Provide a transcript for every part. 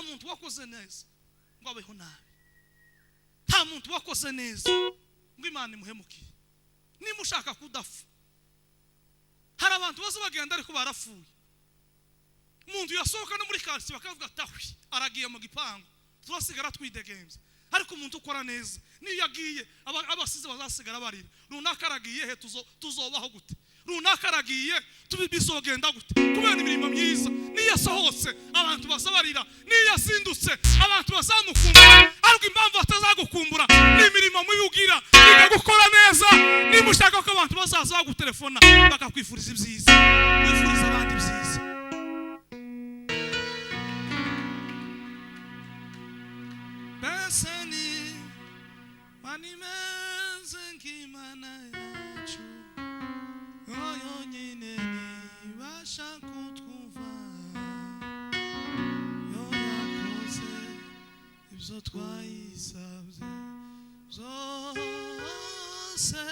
muntu wakoze neza ngo abeho nabi, nta muntu wakoze neza ngo Imana imuhemukiye. Nimushaka kudafa, hari abantu bazo bagenda ariko barafuye. Umuntu yasohoka no muri kasi bakavuga atahwi aragiye mu gipangu, turasigara twidegemze. Ariko umuntu ukora neza niyo yagiye abasize bazasigara barira, runaka aragiye he tuzobaho gute, runaka aragiye tubisogenda gute, kubera imirimo myiza. Niyo yasohotse abantu bazabarira, niyo yasindutse abantu bazamukumbura. Ariko impamvu atazagukumbura ni imirimo muyugira, niga gukora neza. Nimushaka ko abantu bazaza bagutelefona bakakwifuriza ibyiza, kwifuriza abandi ibyiza. Beseni manimeze nk'Imana yacu, yonyine nibasha kutwumva, yo yakoze ibyo twayisabye byose,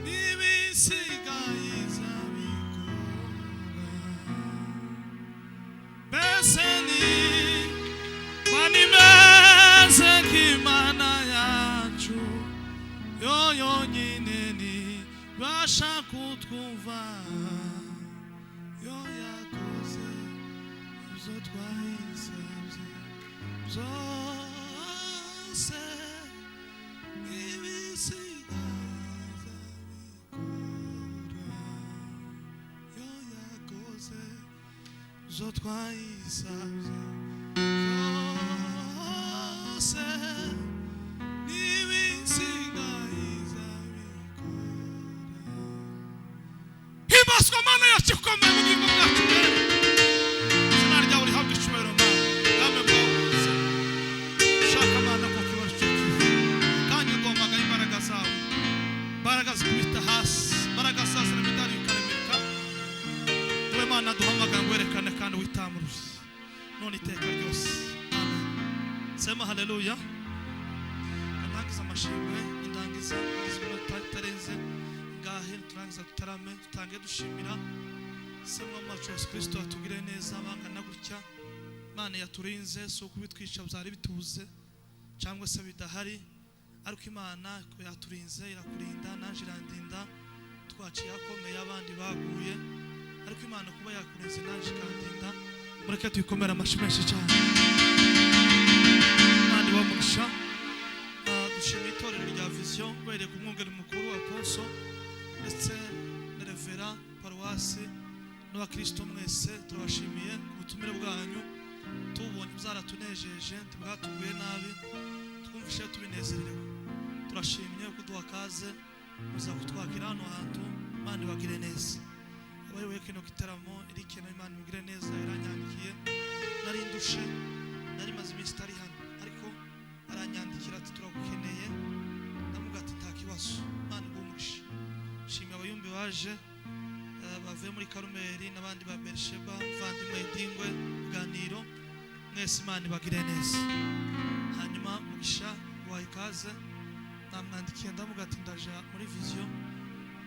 n'ibisigaye izabikora. Beseni manimeze nk'Imana yacu, yo yonyine nibasha kutwumva, yo yakoze ibyo twayisabye byose, n'ibisigaye izabikora. Yo yakoze ibyo twayisabye byose, n'ibisigaye izabikora. Himbazwa Mana yacu ikomeye mu bugingo bwacu. Izina ryawe rihabwe icyubahiro Mana, bwami bwawe buze. Shaka Mana ko kibazo cy'ukivu kandi ugombaga imbaraga zawe, imbaraga zikubita hasi, imbaraga zawe ziremedari ukaremeka. Tuwe Mana duhamagara ngo werekane kandi witamuruse none iteka ryose. Amen. Sema haleluya. Ndangiza amashimwe, ndangiza tarenze ngahe, turangiza tutarame, tutange dushimira Sema macho Yesu Kristo atugire neza bangana gutya. Imana yaturinze, so kubitwica byari bituze cyangwa se bidahari, ariko Imana ko yaturinze irakurinda, naje irandinda, twaciye akomeye abandi baguye, ariko Imana kuba yakurinze naje ikandinda. Mureke tuyikomera amashimeshi cyane. Imana ibamugisha. Dushimira itorero rya Vision bereye ku mwungeri mukuru Apostle ndetse na Revera Paruwasi n'abakristo mwese, turabashimiye ku butumire bwanyu. Tubonye byaratunejeje, tubwatuguye nabi, twumvishe tubinezerewe. Turashimye kuduha kaze, muza kutwakira hano hantu. Imana ibagire neza. Abayoboye kino gitaramo Eric na Imana ibagire neza, iranyandikiye nari ndushe, nari maze iminsi itari hano, ariko aranyandikira ati turagukeneye. Ndamuga ati nta kibazo, Imana igumugisha. Shimye abayumbi baje bavuye muri Karumeli n'abandi ba Bersheba, Vandimwe Dingwe Ganiro, mwese Imana ibagire neza. Hanyuma mugisha wayi kaze, namwandikiye ndamuga ati ndaje muri Vision,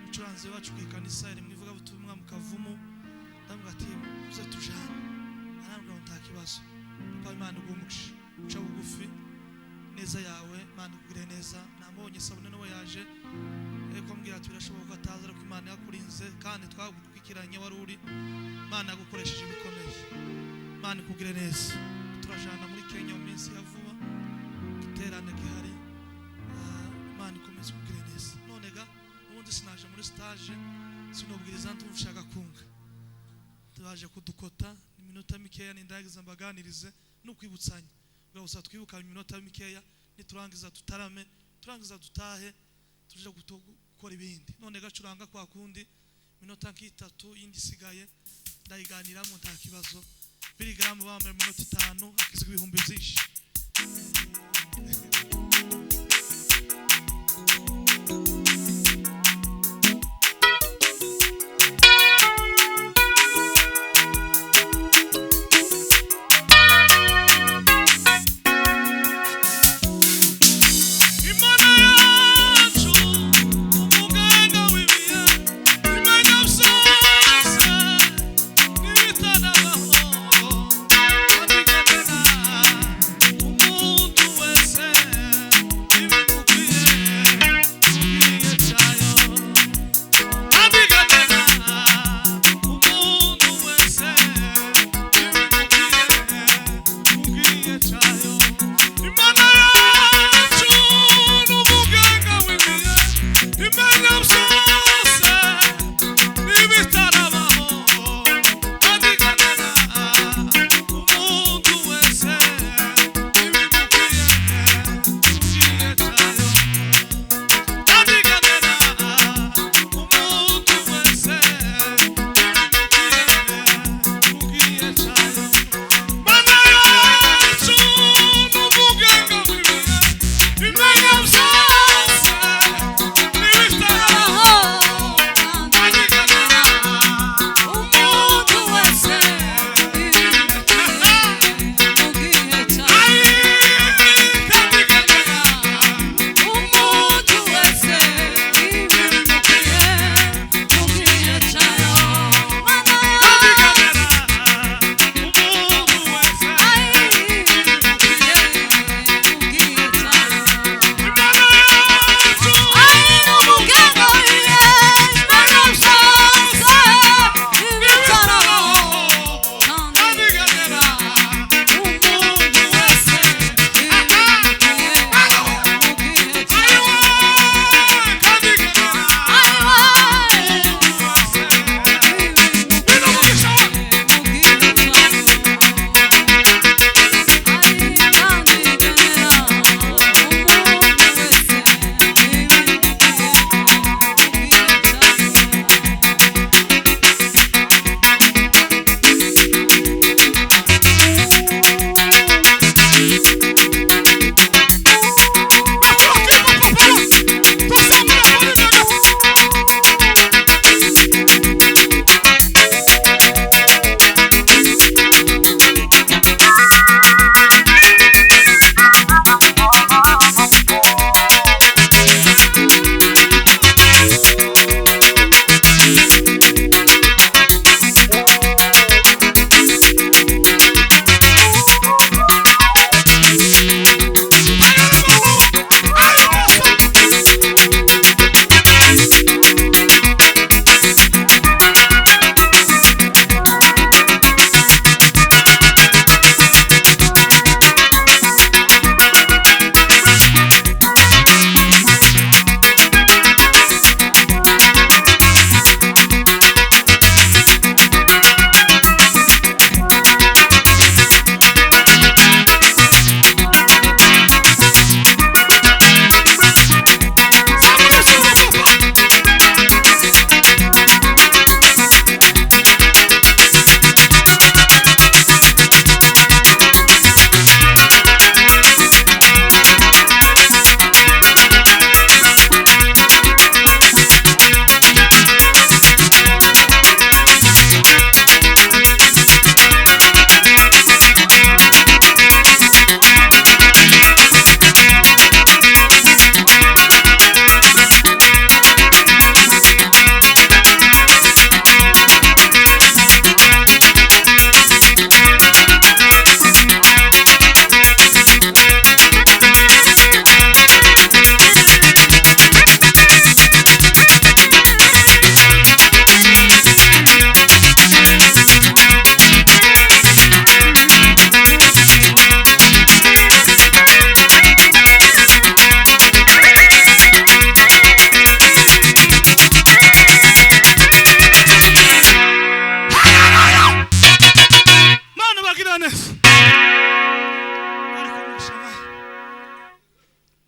umucuranzi wacu ku ikanisa iri mwivuga butumwa mu Kavumu. Ndamuga ati uze tujana, arambwira nta kibazo. Papa Imana igumugisha, uca bugufi neza yawe, Imana igire neza. Namubonye Sabune nawe yaje, ariko mbwira ati birashoboka ataza, ariko Imana yakurinze kandi twagukurikiranye wari uri. Imana yagukoresheje bikomeye, Imana ikugire neza. Turajana muri Kenya mu minsi ya vuba, giterane gihari. Imana ikomeze kugire neza. None ga ubundi sinaje muri stage, sinobwiriza ntuvushaka kunga, tubaje kudukota iminota mikeya nindagiza mbaganirize no kwibutsanya. Gusa twibuka iminota mikeya, niturangiza tutarame, turangiza dutahe, tuje gukora ibindi. None gacuranga kwa kundi minota nk'itatu yindi sigaye ndayiganiramo nta kibazo. 2 gram bamwe minota 5 akizwe ibihumbi byinshi.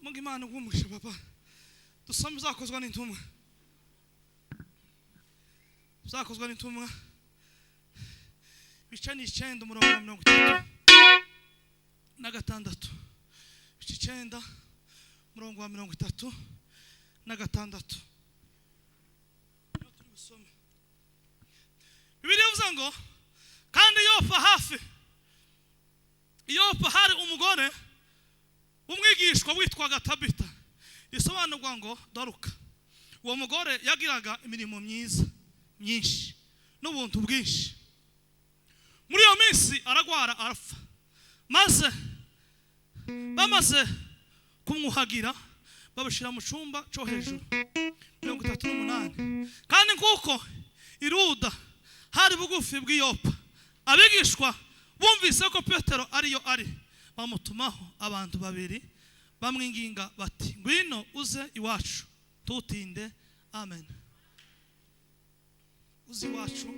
Mungu Imana ngumugisha papa. Dusome zakozwa n'intumwa. Zakozwa n'intumwa. Bica 9 umurongo wa 36. Bica 9 umurongo wa 36. Bibiliya ivuga ngo kandi Yopa hari umugore umwigishwa witwaga Tabita, isobanurwa ngo Doruka. Uwo mugore yagiraga imirimo myiza myinshi n'ubuntu bwinshi. Muri iyo minsi aragwara arapfa, maze bamaze kumwuhagira babashira mu cyumba cyo hejuru 38. Kandi nkuko iruda hari bugufi bw'Yopa, abigishwa bumvise ko Petero ariyo ari, bamutumaho abantu babiri bamwinginga bati ngwino uze iwacu tutinde. Amen. Uze iwacu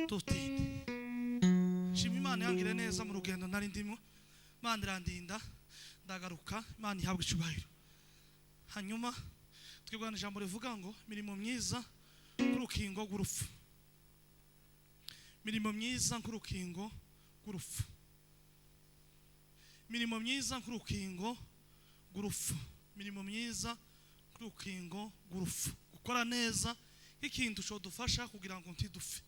tutinde. Shima Imana yangire neza mu rugendo nari ndimo, Imana irandinda ndagaruka, Imana ihabwe icyubahiro. Hanyuma twibwana ijambo rivuga ngo mirimo myiza kurukingo gurufu. Mirimo myiza kurukingo gurufu. Mirimo myiza kurukingo gurufu. Mirimo myiza kurukingo gurufu. Gukora neza ikintu cyo dufasha kugira ngo ntidufe.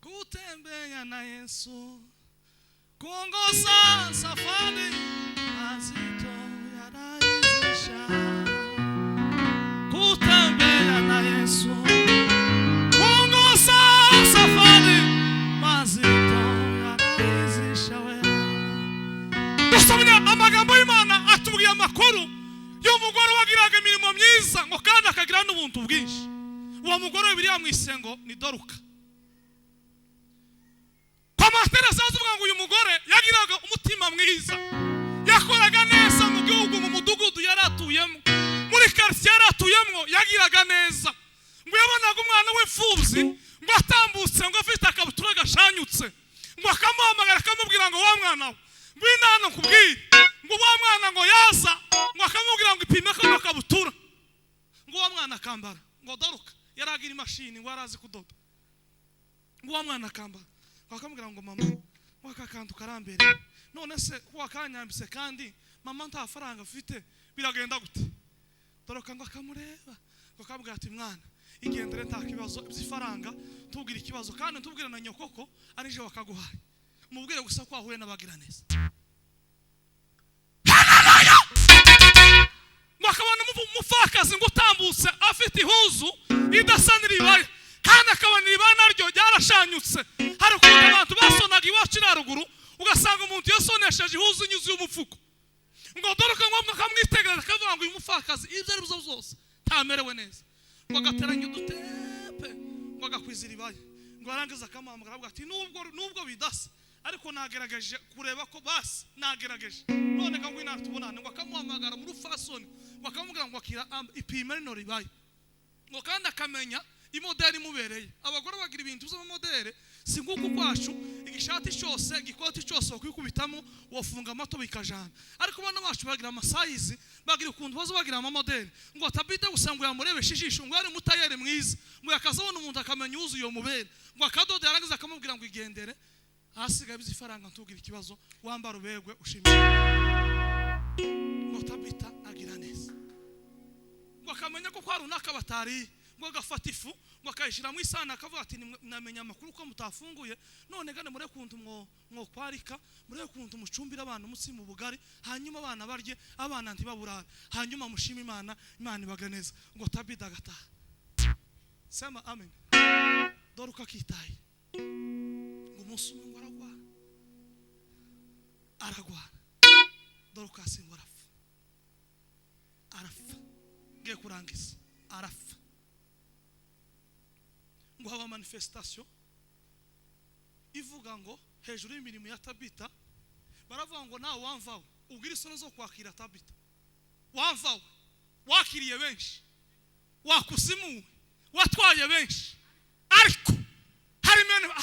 Kutembea na Yesu, kuongoza safari mazito yarahisha. Kutembea na Yesu, kuongoza safari mazito yarahisha. Dusomye amagambo y'Imana atubwiye amakuru y'umugore wagiraga imirimo myiza ngo kandi akagira n'ubuntu bwinshi. Uwo mugore Bibiliya mwisengo ni Doruka. Amatera zavuga ngo uyu mugore yagiraga umutima mwiza, yakoraga neza mu gihugu, mu mudugudu yaratuyemo, muri quartier yaratuyemo yagiraga neza. Ngo yabonaga umwana w'imfubyi ngo atambutse ngo afite akabutura gashanyutse, ngo akamuhamagara akamubwira ngo wa mwana we ngwino hano kubwira, ngo wa mwana ngo yaza, ngo akamubwira ngo ipime kano kabutura, ngo wa mwana akambara. Ngo Doruka yaragira imashini ngo arazi kudoda, ngo wa mwana akambara. Bakamubwira ngo mama wakakantu karambere, none se wakanyambise kandi mama nta faranga afite, biragenda gute? Doruka ngo akamureba, ngo akambwira ati mwana igendere nta kibazo by'ifaranga, tubwira ikibazo kandi tubwira na nyokoko arije wakaguhaye, umubwire gusa ko ahuye n'abagira neza. Ngo akabona umupfakazi ngo utambutse afite ihuzu idasanira ibaye, kandi akabona iriba naryo ryarashanyutse. Hari ukuntu abantu basonaga iwacu n'aruguru ugasanga umuntu yasonesheje ihuzu inyuze y'umufuko. Ngo Doruka ngo akamwitegereza akavuga ngo uyu mupfakazi ibyo ari byo byose ntamerewe neza, ngo agateranya udutepe ngo agakwizira ibaye. Ngo arangiza akamuhamagara avuga ati nubwo bidasa ariko nagerageje kureba ko basi nagerageje, none ngo ngwino tubonane. Ngo akamuhamagara muri fasoni, ngo akamubwira ngo akira ipime rino ribaye, ngo kandi akamenya imodeli mubereye. Abagore bagira ibintu by'amodeli si nguko kwacu, igishati cyose gikoti cyose bakubitamo wafunga amato bikajana. Ariko bana bacu bagira amasayizi, bagira ukuntu bazo bagira amamodeli. Ngo Tabita gusango yamurebesha ijisho, ngo ari mutayere mwiza, ngo yakazabona umuntu akamenya uzu iyo mubere, ngo akadoda yarangiza akamubwira ngo igendere hasigaye by'ifaranga ntubwira ikibazo, wambara ubegwe ushimire. Ngo Tabita agira neza, ngo akamenya ko kwa runaka batari, ngo agafata ifu ngo akayishira mu isana akavuga ati namenya amakuru ko mutafunguye, none gane mure kuntu mwo kwarika, mure kuntu mucumbira abantu umutsima ubugari, hanyuma abana barye, abana ntibaburara, hanyuma mushima Imana, Imana ibaganeza. Ngo Tabita agataha. Sema amen. Doruka kitaye ngo umunsi umwe ngo aragwara. Doruka asingwa arapfa. Ngiye kurangiza arapfa. Ngo haba manifestation ivuga ngo hejuru y'imirimo ya Tabita baravuga ngo nawe wamvawe ubwira isono zo kwakira Tabita, wamvawe wakiriye benshi, wakusimuwe watwaye benshi, ariko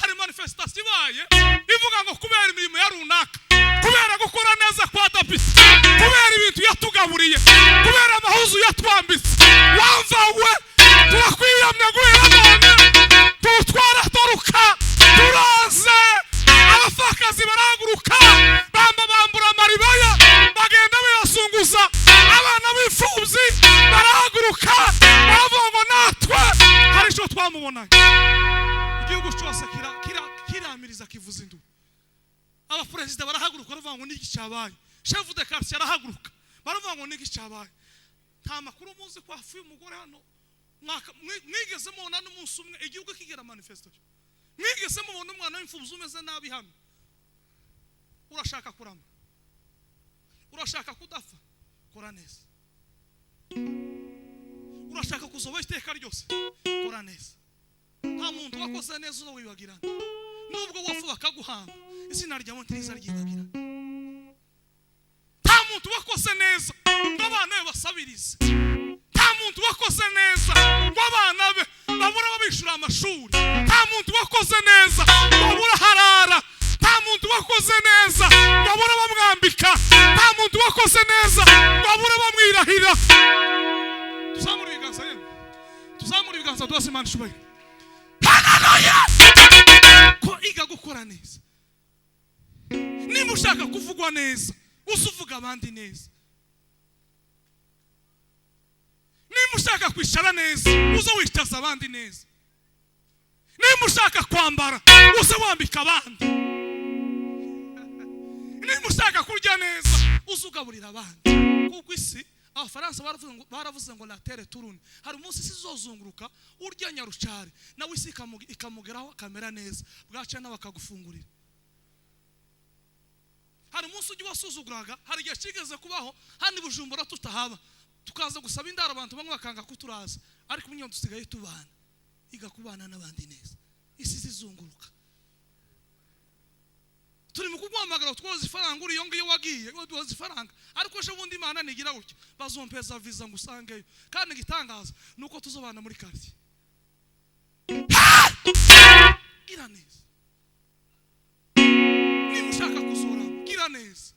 harimo manifestation ibaye ivuga ngo kubera imirimo ya runaka, kubera gukora neza kwa David, kubera ibintu yatugaburiye, kubera amahuzu yatwambitse, wamvawe turakwiyamye guhera none tutwara toruka turaze. Abafakazi barahaguruka bambura amaribaya bagenda bayasunguza, abana b'imfubyi barahaguruka bavuga ngo natwe hari icyo twamubonanye. Igihugu cyose kiramiriza kivuza induru. Abaperezida barahaguruka baravuga ngo niki cyabaye, chef de quartier arahaguruka baravuga ngo niki cyabaye. Nta makuru muzi ko hafuye umugore hano mwigeze mubona n'umunsi umwe igihugu kigera manifestation? Mwigeze mubona umwana w'imfubyi umeze nabi hano? Urashaka kurama, urashaka kudafa, kora neza. Urashaka kuzoba iteka ryose, kora neza. Nta muntu wakoze neza uzo wibagirana, nubwo wafu bakaguhamba izina ryawe ntiriza ryibagirana. Nta muntu wakoze neza ngo abana be basabirize, nta muntu wakoze neza ngo abana be babura babishura amashuri, nta muntu wakoze neza ngo babura harara, nta muntu wakoze neza ngo babura bamwambika, nta muntu wakoze neza ngo babura bamwirahira. Tuzamura ibiganza yemwe, tuzamura ibiganza duhase Imana ishubahiro. Haleluya! Ko iga gukora neza. Niba ushaka kuvugwa neza usuvuga abandi neza. Niba ushaka kwicara neza uzo wicaza abandi neza. Niba ushaka kwambara uzo wambika abandi. Niba ushaka kurya neza uzo ugaburira abandi. Kuko isi Abafaransa baravuze ngo la terre tourne. Hari umunsi isi izozunguruka urya nyarucari nawe isi ikamugeraho akamera neza, bwaca nawe akagufungurira. Hari umunsi ujye wasuzuguraga, hari igihe kigeze kubaho handi Bujumbura tutahaba tukaza gusaba indaro abantu bamwe bakanga kuturaza, ariko munyo dusigaye tubana, iga kubana n'abandi neza. Isi zizunguruka turi mu kugwamagara twoza ifaranga uri yongiye wagiye twoza ifaranga, ariko je bundi Imana nigira gutyo bazompeza visa ngusangeyo, kandi gitangaza nuko tuzobana muri quartier. Gira neza. Niba ushaka kuzora gira neza.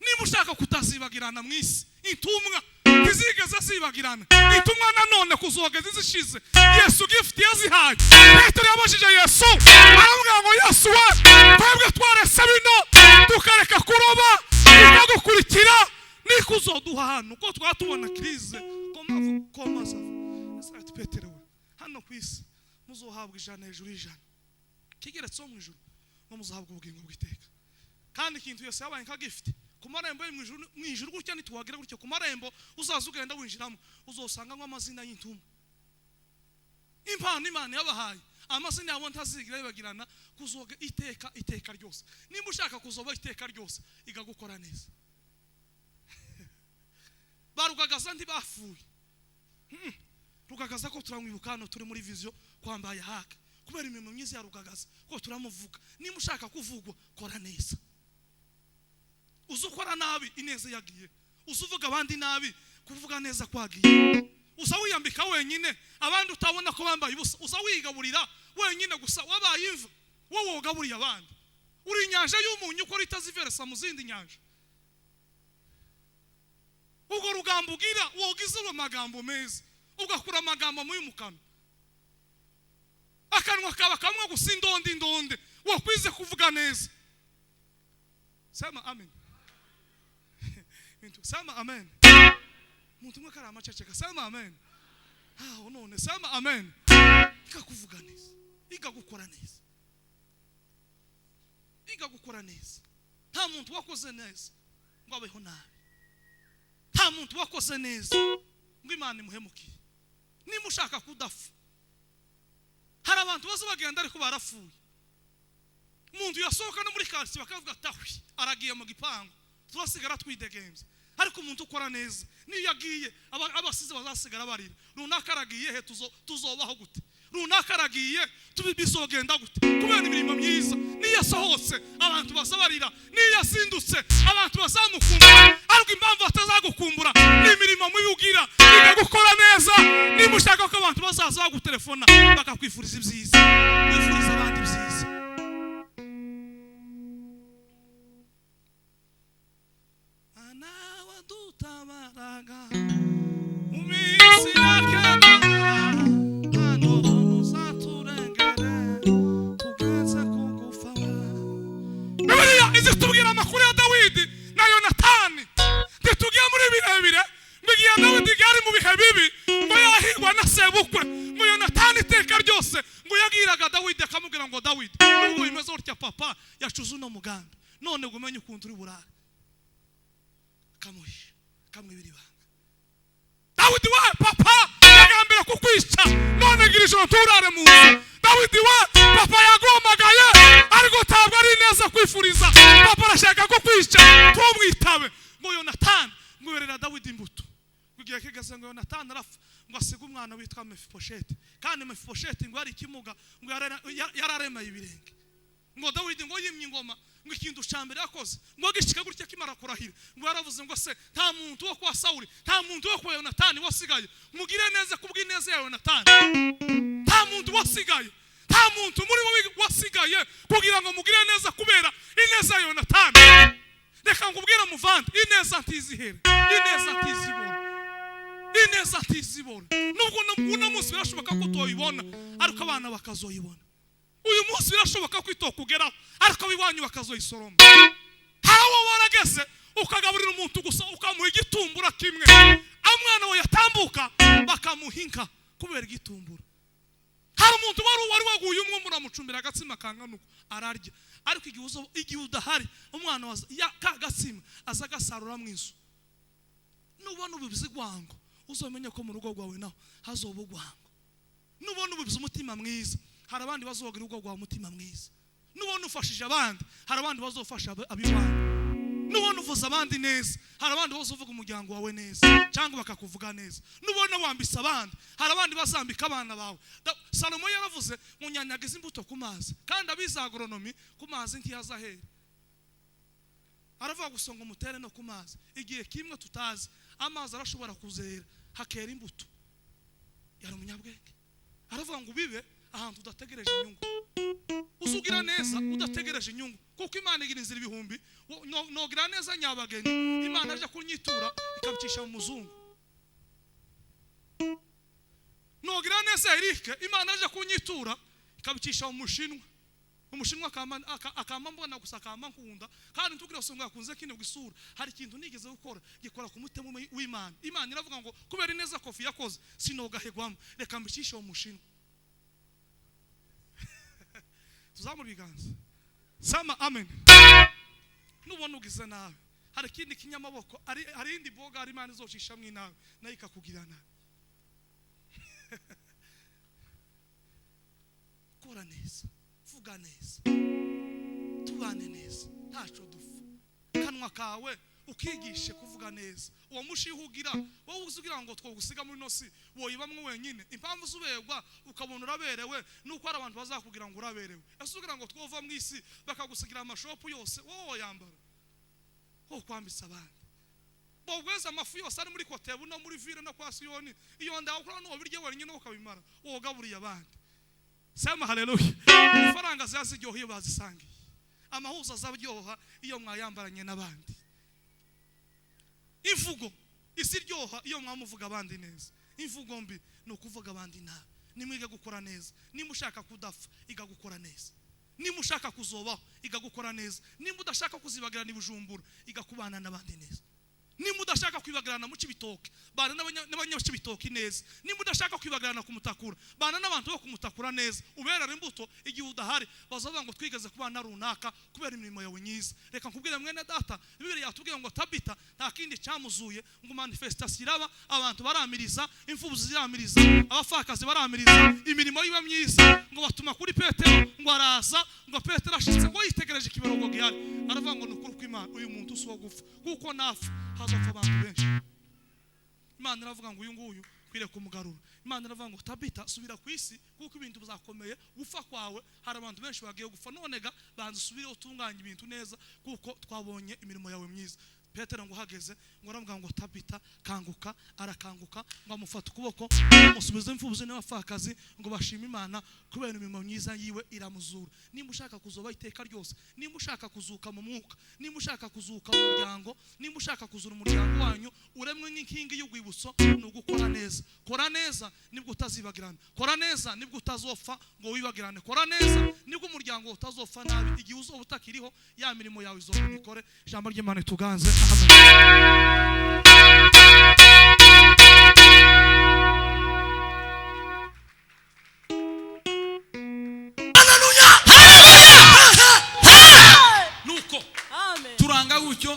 Niba ushaka kutazibagirana mwisi intumwa izigeze zibagirana, intumwa nanone kuzogeza zishize Yesu gift yazihaye. Petero yabashije Yesu aramubwira ngo Yesu we twebwe twarese bino tukareka kuroba tukagukurikira, niko uzoduha hano ko twatubona krize komaza. Ese Petero we hano kwisi muzohabwa ijana hejuru y'ijana, kigeretse mu ijuru ngo muzahabwa ubugingo bw'iteka. Kandi ikintu yose yabaye nka gift ku marembo mu ijuru gutya nituwagira gutyo ku marembo uzaza ugenda winjiramo uzosanga amazina y'intumwa. Impano Imana yabahaye amazina yabo ntazigira yibagirana, kuzoga iteka ryose. Nimba ushaka kuzoba iteka ryose iga gukora neza. Barugagaza ndi bafuye rugagaza ko turamwibukano turi muri vision kwambaye hake kubera imirimo myiza ya rugagaza ko turamuvuga. Nimba ushaka kuvugwa kora neza. Uzukora nabi ineza yagiye, uzuvuga abandi nabi kuvuga neza kwagiye. Uza wiyambika wenyine abandi utabona ko bambaye ubusa, uza wigaburira wenyine gusa wabaye imva wowe wogaburiye abandi. Uri inyanja y'umunyu ko ritaziveresa mu zindi nyanja. Ugo rugambo ugira wogize amagambo meza ugakura amagambo mu y'umukano, akanwa kaba kamwe gusa indonde wakwize kuvuga neza. Sema amen. Sema amen. Muntu mwe kara amaceceka sema amen. None sema amen. Iga kuvuga neza, iga gukora neza, iga gukora neza. Nta muntu wakoze neza ngo abeho nabi, nta muntu wakoze neza ngo Imana imuhemukiye. Niba ushaka kudafa, hari abantu bazo bagenda ariko barafuye. Umuntu yasohoka no muri quartier bakavuga tahwi aragiye mu gipangu turasigara twidegemze, ariko umuntu ukora neza niyo yagiye abasize bazasigara barira. Runaka aragiye he tuzobaho gute? Runaka aragiye tubibizogenda gute? Kubera imirimo myiza niyo yasohotse abantu basabarira, niyo yasindutse abantu bazamukumbura, ariko impamvu atazagukumbura ni imirimo muyugira. Iga gukora neza, nimushaka ko abantu bazaza bagutelefona bakakwifuriza ibyiza wifuriza abandi ibyiza anawa dutabaraga umisi yakena ano nuzaturengere tugeze kugufa Bibiliya izitubwira amakuru ya Dawidi na Yonatani tugiye muri birebire mbigiye Dawidi yari mu bihe bibi ngo yahigwa na sebukwe ngo Yonatani iteka ryose ngo yagiraga Dawidi akamubwira ngo Dawidi nubwo bimeze utya papa yacuze uno mugambi none gumenye ukuntu uri burare kamuhisha kamwibira ibanga Dawidi we papa yagambira kukwica none girishoro turare mu Dawidi we papa yagomagaye ariko tabwo ari neza kwifuriza papa arashaka kukwica tumwitabe ngo Yonatani ngo yerera Dawidi imbuto kugiye kigeze ngo Yonatani arafa ngo asiga umwana witwa Mefibosheti kandi Mefibosheti ngo ari kimuga ngo yararemaye ibirenge ngo Dawidi ngo yimye ingoma ngo ikintu cyambere yakoze ngo gishika gutya kimara kurahira ngo yaravuze ngo se nta muntu wo kwa Sauli nta muntu wo kwa Yonatani wasigaye mugire neza kubw'ineza ya Yonatani nta muntu wasigaye nta muntu muri wowe wasigaye kugira ngo mugire neza kubera ineza ya Yonatani reka ngubwira muvandi ineza ntizihera ineza ntizibona ineza ntizibona nubwo uno munsi birashoboka ko utoyibona ariko abana bakazoyibona uyu munsi birashoboka ko itokugeraho ariko biwanyu bakazoyisoroma hawo warageze ukagaburira umuntu gusa ukamuha igitumbura kimwe amwana we yatambuka bakamuhinka kubera igitumbura hari umuntu wari waguye umwe muramucumbira agatsima kanganuko ararya ariko igihe udahari umwana waza kagatsima aza gasarura mu inzu nubona ububizi gwango uzomenya ko mu rugo rwawe naho hazoba ugwango nubona ububizi umutima mwiza hari abandi bazogira urugo rwawe umutima mwiza nubona ufashije abandi hari abandi bazofasha abibandi nubona uvuza abandi neza hari abandi bazovuga umuryango wawe neza cyangwa bakakuvuga neza nubona wambisa abandi hari abandi bazambika abana bawe Salomo yaravuze ngo nyanyagize imbuto ku mazi kandi abiza agronomy ku mazi ntiyazahera aravuga gusonga umutere no ku mazi igihe kimwe tutazi amazi arashobora kuzera hakera imbuto yari umunyabwenge aravuga ngo bibe ahantu udategereje inyungu uzugira neza udategereje inyungu kuko Imana igira inzira ibihumbi nogira neza nyabageni Imana aje kunyitura ikabicisha mu muzungu nogira neza Eric Imana aje kunyitura ikabicisha mu Mushinwa akama mbona gusa akama nkunda kandi ntugira usonga kunze kine bwisura hari ikintu nigeze gukora gikora ku mutima w'Imana Imana iravuga ngo kubera neza kofi yakoze sinogahegwamo reka mbicisha mu Mushinwa tuzamura ibiganza sama amen nubona ugize nawe hari ikindi kinyamaboko hari indi boga hari Imana izocisha mu nawe nayo ikakugirana kora neza vuga neza tubane neza ntaco dufu kanwa kawe ukigishe kuvuga neza uwo mushihugira wowe uzugira ngo twogusiga muri nosi woyibamwe wenyine impamvu zubegwa ukabona uraberewe nuko ari abantu bazakugira ngo uraberewe asugira ngo twova mu isi bakagusigira amashopu yose wowe yambara ho kwambisa abandi bogweza amafu yose ari muri Kotebu no muri Ville no kwa Siyoni iyo ndaho ukora no birye wenyine ukabimara wogaburiye abandi sema haleluya ifaranga zaziryoha iyo bazisangiye amahuza azabyoha iyo mwayambaranye n'abandi imvugo isiryoha iyo mwamuvuga abandi neza imvugo mbi no kuvuga abandi nabi nimwige gukora neza nimushaka kudafa iga gukora neza nimushaka kuzobaho iga gukora neza nimudashaka kuzibagirana ibujumbura iga kubana n'abandi neza nimudashaka kwibagirana mu Cibitoke bana n'abanyabicibitoke neza nimudashaka kwibagirana ku Mutakura bana n'abantu bo ku Mutakura neza uberera imbuto igihe udahari bazavuga ngo twigeze kubana runaka kubera imirimo yawe nyiza reka nkubwire mwene data Bibiliya yatubwiye ngo Tabita nta kindi cyamuzuye ngo manifestation iraba abantu baramiriza imfubuzi ziramiriza abafakazi baramiriza imirimo yiba myiza ngo batuma kuri Petero ngo araza ngo Petero ashitse ngo yitegereje kiberongo gihari aravuga ngo nukuri kw'Imana uyu muntu uso gufa kuko nafu hazopfa abantu benshi Imana iravuga ngo uyu nguyu kwire kumugarura Imana iravuga ngo Tabita subira ku isi kuko ibintu bizakomeye gufa kwawe hari abantu benshi bagiye gufa nonega banze subire utunganya ibintu neza kuko twabonye imirimo yawe myiza Petero ngo hageze ngo aravuga ngo Tabita kanguka, arakanguka ngo amufata ukuboko amusubiza imfubuzi n'abafakazi ngo bashima Imana kubera imirimo myiza yiwe iramuzura. Nimba ushaka kuzoba iteka ryose, nimba ushaka kuzuka mu mwuka, nimba ushaka kuzuka mu muryango, nimba ushaka kuzura umuryango wanyu uremwe nk'inkingi y'ugwibuso, ni ugukora neza. Kora neza nibwo utazibagirana, kora neza nibwo utazopfa ngo wibagirane, kora neza nibwo umuryango utazopfa nabi igihe uzoba utakiriho, ya mirimo yawe izobikore. Ijambo ry'Imana tuganze. Nuko turanga gutyo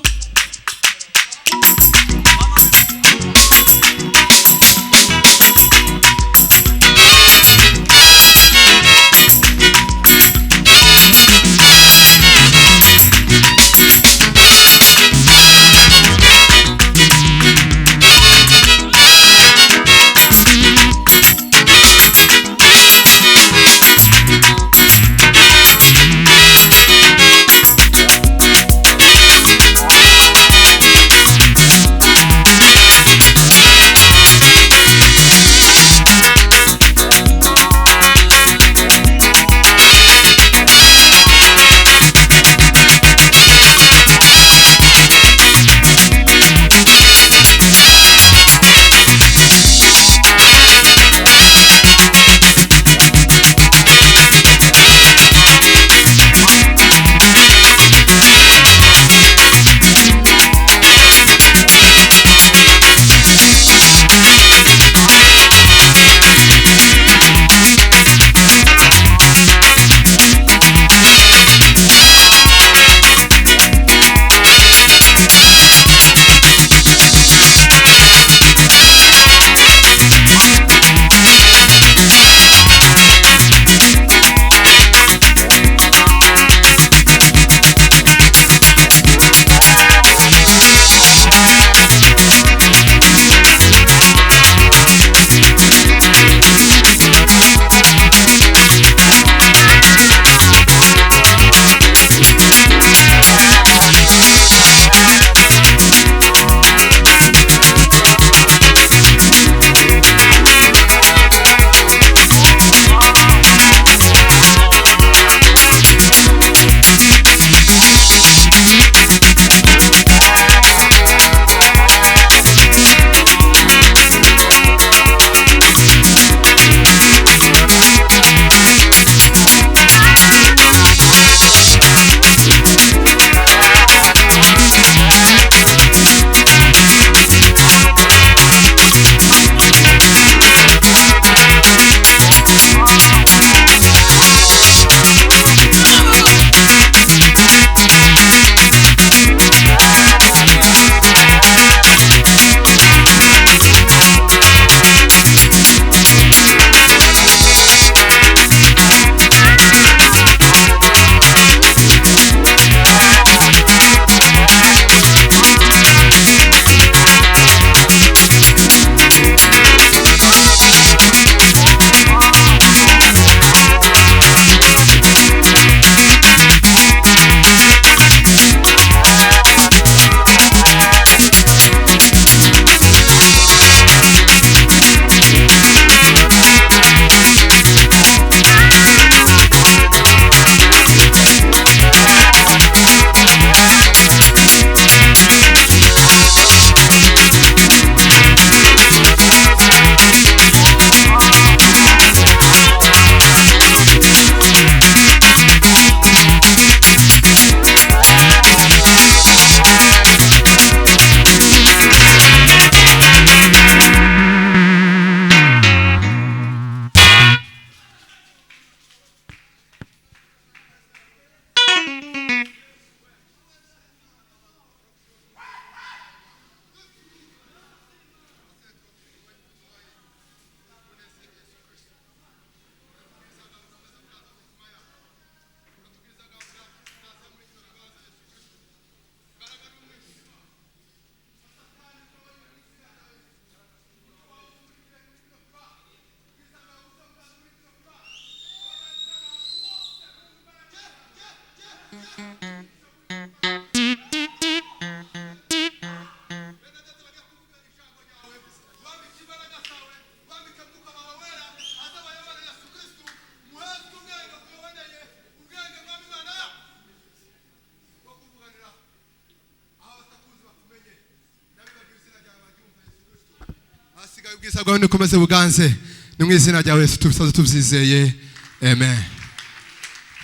ubwiza bwawe nikomeze buganze ni mu izina rya Yesu tubisaze tubyizeye amen.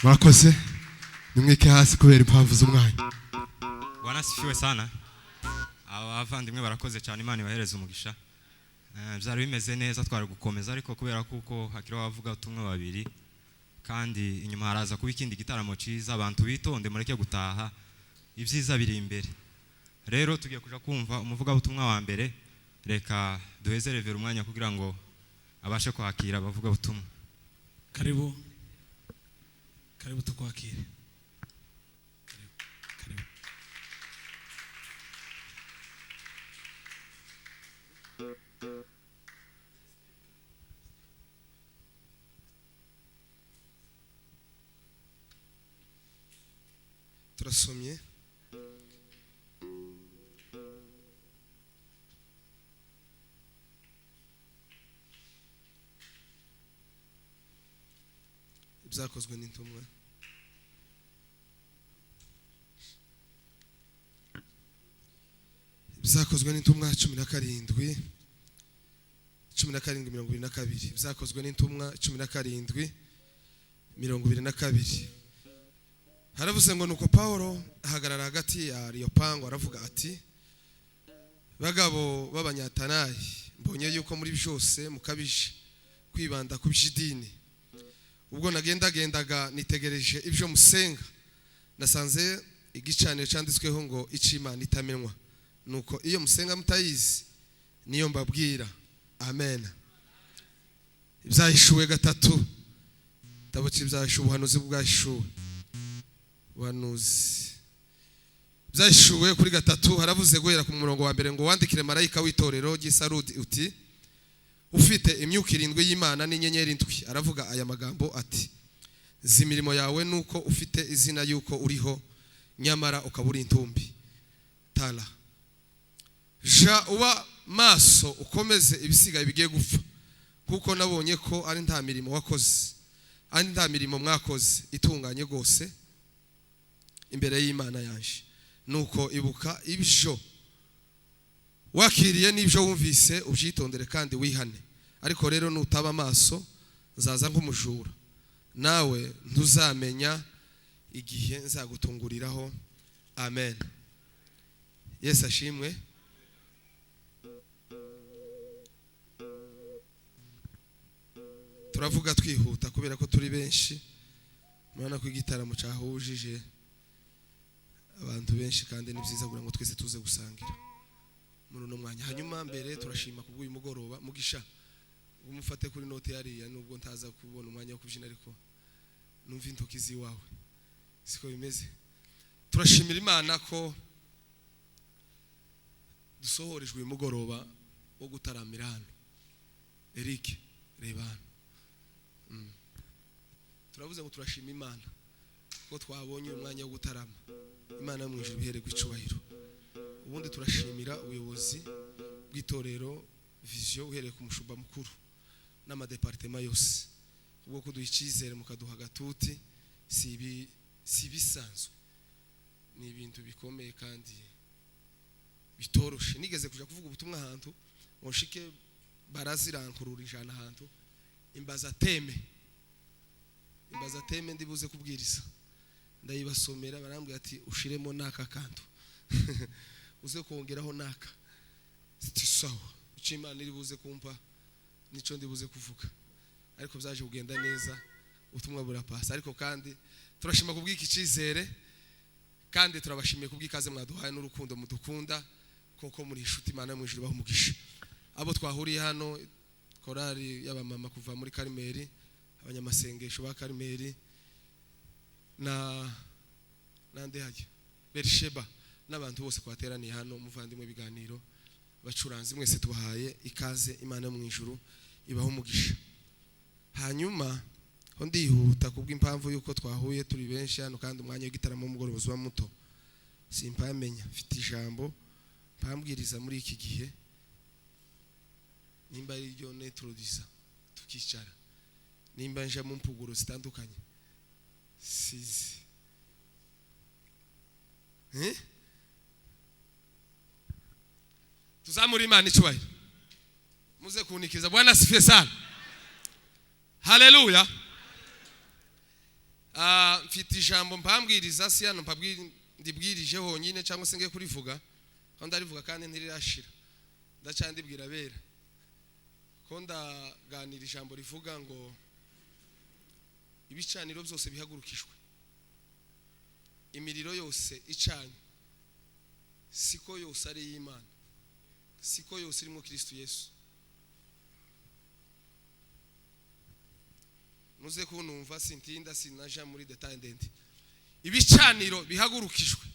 Murakoze nimwike hasi kubera impamvu z'umwanya. Bwana sifiwe sana. Abavandimwe barakoze cyane, Imana ibahereze umugisha. Byari bimeze neza twari gukomeza ariko kubera kuko hakiriho abavuga utumwe babiri kandi inyuma haraza kuba ikindi gitaramo cyiza, abantu bitonde mureke gutaha, ibyiza biri imbere. Rero tugiye kuja kumva umuvuga utumwa wa mbere, reka duheze revera umwanya kugira ngo abashe kwakira abavuga utumwa. Karibu tukwakire. Karibu. Turasomye ibyakozwe n'intumwa ibyakozwe n'intumwa 17 22 ibyakozwe n'intumwa 17:22 haravuze ngo nuko Paulo ahagarara hagati ya Areopago aravuga ati bagabo b'abanyatanayi mbonye yuko muri byose mukabije kwibanda ku by'idini. Ubwo nagendaga nitegereje ibyo musenga nasanze igicaniro cyanditsweho ngo icimana itamenwa, nuko iyo musenga mutayizi niyo mbabwira. Amen. Ibyahishuwe 3 tabutse ibyahishuwe ubuhanuzi bwahishuwe byashuwe kuri 3 haravuze guhera ku murongo wa mbere ngo wandikire marayika w'itorero ry'Isarudi uti ufite imyuka 7 y'Imana n'inyenyeri 7 aravuga aya magambo ati zimirimo yawe nuko ufite izina yuko uriho nyamara ukabura intumbi tala ja uba maso ukomeze ibisigaye bigiye gupfa kuko nabonye ko ari nta mirimo wakoze ari nta mirimo mwakoze itunganye gose imbere y'Imana yanje. Nuko ibuka ibyo wakiriye n'ibyo wumvise ubyitondere kandi wihane. Ariko rero nutaba amaso nzaza nk'umujura nawe ntuzamenya igihe nzagutunguriraho. Amen. Yesu ashimwe. Turavuga twihuta kubera ko turi benshi, murabona ko igitaramo cyahujije abantu benshi kandi ni byiza kugira ngo twese tuze gusangira muri uno mwanya. Hanyuma mbere turashima kubw'uyu mugoroba mugisha umufate kuri note yariya nubwo ntaza kubona umwanya wo kubyina ariko numva intoki ziwawe siko bimeze. Turashimira Imana ko dusohorejwe uyu mugoroba wo gutaramira hano. Eric reba hano. Turavuze ngo turashima Imana ko twabonye umwanya wo gutarama. Imana mu ijuru bihere kwicubahiro. Ubundi turashimira ubuyobozi bw'itorero Vision uhereye ku mushumba mukuru n'amadepartement yose ubwo kuduha icyizere mukaduha gatuti si bisanzwe, ni ibintu bikomeye kandi bitoroshe. Nigeze kuja kuvuga ubutumwa ahantu onshike barazirankurura ijana ahantu imbaza teme ndibuze kubwiriza ndayibasomera barambwira ati ushiremo naka kantu uze kongeraho naka sawa Imana iri buze kumpa nico ndibuze kuvuga, ariko byaje kugenda neza ubutumwa burapasa. Ariko kandi turashima kubw'iki cyizere kandi turabashimiye kubw'ikaze mwaduhaye n'urukundo mudukunda koko muri inshuti. Imana mu ijuru bahumugisha abo twahuriye hano, korali y'abamama kuva muri Karimeri, abanyamasengesho ba Karimeri nande haje Berisheba n'abantu bose kwateraniye hano, umuvandimwe biganiro bacuranzi mwese tubahaye ikaze. Imana mu ijuru ibaho umugisha. Hanyuma ho ndihuta kubw'impamvu yuko twahuye turi benshi hano kandi umwanya w'igitaramo mugoroba uba muto, simpamenya mfite ijambo mpambwiriza muri iki gihe nimba ari ryo netrodiza tukicara, nimba nje mu mpuguro zitandukanye sizi tuzamura Imana icubahiro. muze kunikiza. Bwana asifiwe sana. Haleluya. Mfite ijambo mpambwiriza si hano ndibwirije honyine cyangwa se ngiye kurivuga kandi ndarivuga kandi ntirirashira ndacandibwira bera ko ndaganira ijambo rivuga ngo ibicaniro byose bihagurukishwe, imiriro yose icanye, siko yose ari y'Imana, siko yose irimo Kristo Yesu. Muze kunumva sintinda sinaja muri detail ndende. Ibicaniro bihagurukishwe,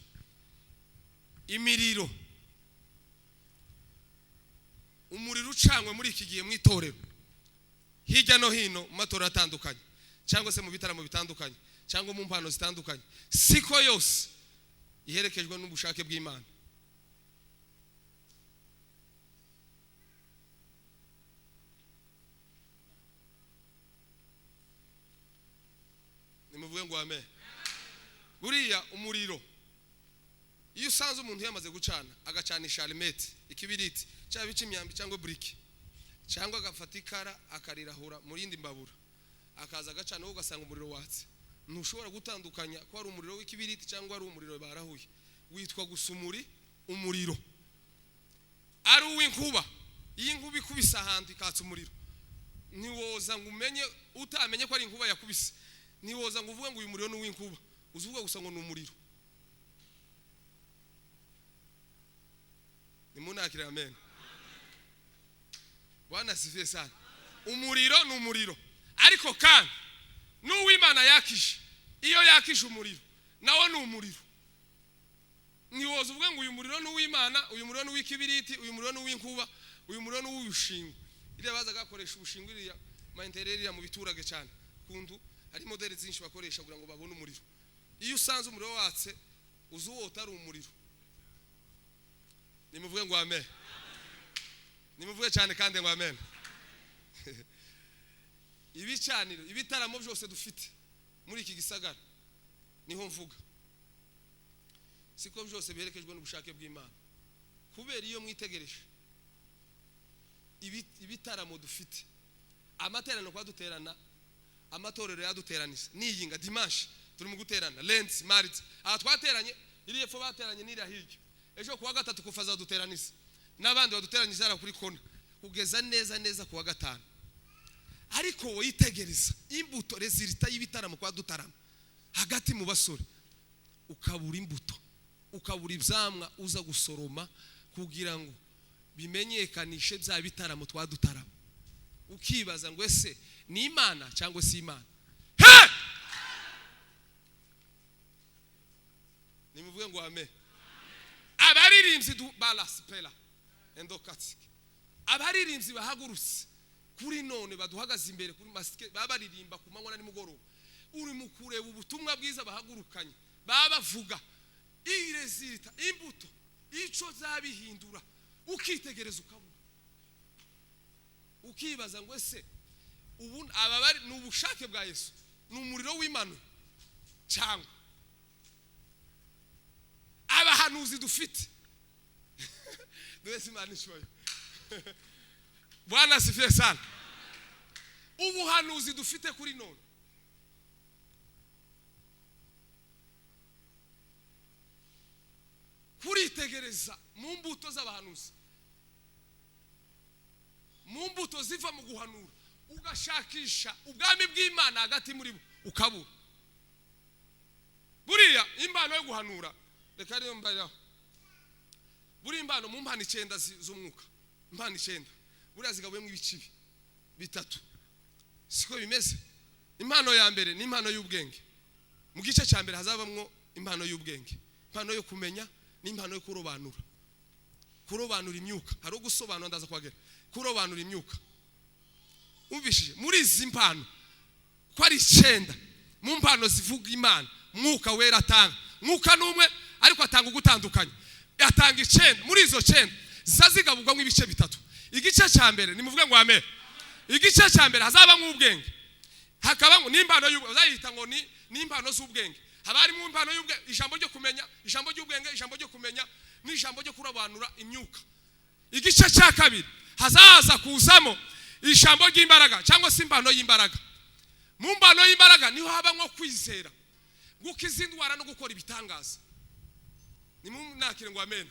imiriro, umuriro ucangwe muri iki gihe mu itorero hirya no hino mu matora atandukanye cyangwa se mu bitaramo bitandukanye cyangwa mu mpano zitandukanye, siko yose iherekejwe n'ubushake bw'Imana. Nimuvuge ngo amen. Buriya umuriro iyo usanze umuntu yamaze gucana agacanisha alimete ikibiriti cyangwa icimyambi cyangwa buriki cyangwa agafata ikara akarirahura mu yindi mbabura akaza agacana wo ugasanga umuriro watse, ntushobora gutandukanya ko ari umuriro w'ikibiriti cyangwa ari umuriro barahuye. Witwa gusumuri umuriro. Ari uw'inkuba, iyi nkuba ikubisa ahantu ikatsa umuriro, ntiwoza ngo umenye utamenye ko ari inkuba yakubise, ntiwoza ngo uvuge ngo uyu muriro ni uw'inkuba, uzuvuga gusa ngo ni umuriro. Nimunakire amen. Bwana asifiwe sana. Umuriro ni umuriro, ariko kandi n'uw'Imana yakije, iyo yakije umuriro nawo ni umuriro. Ntiwoza uvuge ngo uyu muriro ni uw'Imana, uyu muriro ni uw'ikibiriti, uyu muriro ni uw'inkuba, uyu muriro ni uw'ubushingo. Iriya baza gakoresha ubushingo iriya maintererira mu biturage cyane kundu hari modeli zinshi bakoresha kugira ngo babone umuriro. Iyo usanze umuriro watse uzuwota ari umuriro. Nimuvuge ngo amen. Nimuvuge cyane kandi ngo amen. Ibicaniro, ibitaramo byose dufite muri iki gisagara niho mvuga, siko byose biherekejwe n'ubushake bw'Imana. Kubera iyo mwitegereje ibitaramo dufite, amaterano kwa duterana, amatorero yaduteranisa niyinga dimanche turi mu guterana, lundi mardi aha twateranye, iri yepfo bateranye n'iri hirya, ejo kuwa gatatu kufaza duteranisa n'abandi baduteranyije ara kuri kona kugeza neza kuwa gatanu. Ariko wo yitegereza imbuto resulta y'ibitaramo kwa dutarama hagati mu basore, ukabura imbuto, ukabura ibyamwa uza gusoroma kugira ngo bimenyekanishe bya bitaramo twa dutarama, ukibaza ngo ese ni Imana cyangwa si Imana. Nimuvuge ngo amen. Abaririmbyi balaspela endokatsike, abaririmbyi bahagurutse kuri none baduhagaze imbere kuri masike babaririmba ku manywa na nimugoroba, uri mu kureba ubutumwa bwiza bahagurukanye babavuga iresilita imbuto ico zabihindura, ukitegereza ukabura, ukibaza ngo ese ubu aba bari n'ubushake bwa Yesu, n'umuriro w'Imana cyangwa abahanuzi dufite. Dwese Imana ishoye. Bwana asifiwe sana. Ubuhanuzi dufite kuri none kuritegereza mu mbuto z'abahanuzi, mu mbuto ziva mu guhanura, ugashakisha ubwami bw'Imana hagati muri bo ukabura. Buriya impano yo guhanura reka ariyo mbariraho, buri impano mu mpano 9 z'umwuka, impano 9 buriya zigabuyemo ibice bitatu, siko bimeze. Impano ya mbere ni impano y'ubwenge. Mu gice cya mbere hazabamwo impano y'ubwenge, impano yo kumenya n'impano yo kurobanura. Kurobanura imyuka, hari ugusobanura ndaza kwagera. Kurobanura imyuka. Umvishije muri izi mpano ko ari 9 mu mpano zivuga Imana, mwuka wera atanga. Mwuka numwe ariko atanga ugutandukanye. Atanga 9, muri izo 9 zazigabugwa mu ibice bitatu. Igice cya mbere nimuvuge ngo amen. Igice cya mbere hazabamwo ubwenge, hakabamwo n'impano y'ubwenge, uzayita ngo ni impano z'ubwenge. Haba harimo impano y'ubwenge, ijambo ryo kumenya, ijambo ry'ubwenge, ijambo ryo kumenya n'ijambo ryo kurobanura imyuka. Igice cya kabiri hazaza kuzamo ijambo ry'imbaraga cyangwa se impano y'imbaraga. Mu mbano y'imbaraga niho haba nko kwizera, gukiza indwara no gukora ibitangaza. Ni mu nakire ngo amen.